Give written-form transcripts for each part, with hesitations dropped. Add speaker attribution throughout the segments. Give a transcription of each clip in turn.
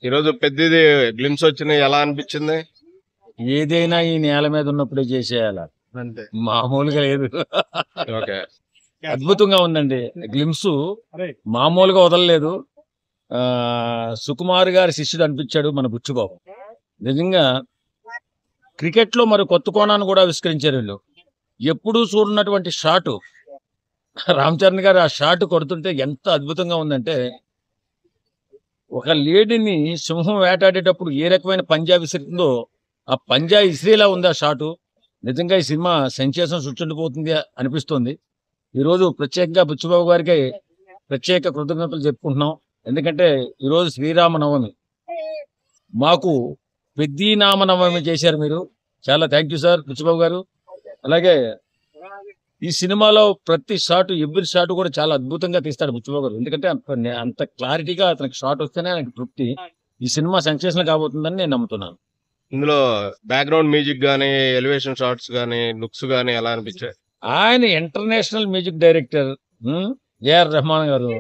Speaker 1: ఈరోజు పెద్దది గ్లిమ్స్ వచ్చినాయి, ఎలా అనిపించింది?
Speaker 2: ఏదైనా ఈ నేల మీద ఉన్నప్పుడే చేసేయాల,
Speaker 1: అంతే.
Speaker 2: మామూలుగా లేదు.
Speaker 1: ఓకే.
Speaker 2: అద్భుతంగా ఉందండి గ్లిమ్స్, మామూలుగా వదలలేదు. సుకుమార్ గారి శిష్యుడు అనిపించాడు మన బుచ్చుబాబు. నిజంగా క్రికెట్ లో మరి కొత్త కోణాన్ని కూడా ఆవిష్కరించారు వీళ్ళు. ఎప్పుడూ చూడనటువంటి షాటు రామ్ చరణ్ గారు ఆ షాట్ కొడుతుంటే ఎంత అద్భుతంగా ఉందంటే, ఒక లేడీని సింహం వేటాడేటప్పుడు ఏ రకమైన పంజా విసిరిందో ఆ పంజా ఇసిరేలా ఉంది ఆ షాటు. నిజంగా ఈ సినిమా సెన్సేషన్ సృష్టించబోతుంది అనిపిస్తుంది. ఈరోజు ప్రత్యేకంగా బుచ్చిబాబు గారికి ప్రత్యేక కృతజ్ఞతలు చెప్పుకుంటున్నాం. ఎందుకంటే ఈరోజు శ్రీరామనవమి, మాకు పెద్ద నామనవమి చేశారు మీరు. చాలా థ్యాంక్ యూ సార్ బుచ్చిబాబు గారు. అలాగే ఈ సినిమాలో ప్రతి షాట్, ఎవ్రీ షాట్ కూడా చాలా అద్భుతంగా తీస్తాడు బుచ్చిబాబు గారు. ఎందుకంటే అంత క్లారిటీగా అతనికి షాట్ వస్తేనే నాకు తృప్తి. ఈ సినిమా సెన్సేషన్ కాబోతుందని నేను నమ్ముతున్నాను.
Speaker 1: ఇందులో బ్యాక్గ్రౌండ్ మ్యూజిక్ గానీ, ఎలివేషన్ షాట్స్ గానీ, లుక్స్ గానీ ఎలా అనిపించాయి?
Speaker 2: ఆయన international music director A R Rahman garu.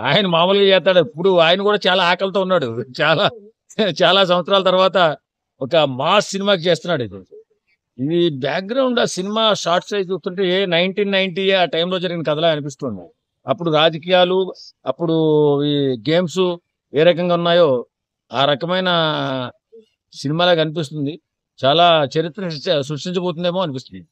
Speaker 2: ఆయన మామూలుగా చేస్తాడు. ఇప్పుడు ఆయన కూడా చాలా ఆకలితో ఉన్నాడు. చాలా చాలా సంవత్సరాల తర్వాత ఒక మాస్ సినిమాకి చేస్తున్నాడు. ఇది బ్యాక్గ్రౌండ్ ఆ సినిమా షార్ట్ సైజ్ చూస్తుంటే 1990 ఆ టైంలో జరిగిన కథలా అనిపిస్తుంది. అప్పుడు రాజకీయాలు, అప్పుడు ఈ గేమ్స్ ఏ రకంగా ఉన్నాయో ఆ రకమైన సినిమాలాగా అనిపిస్తుంది. చాలా చరిత్ర సృష్టించబోతుందేమో అనిపిస్తుంది.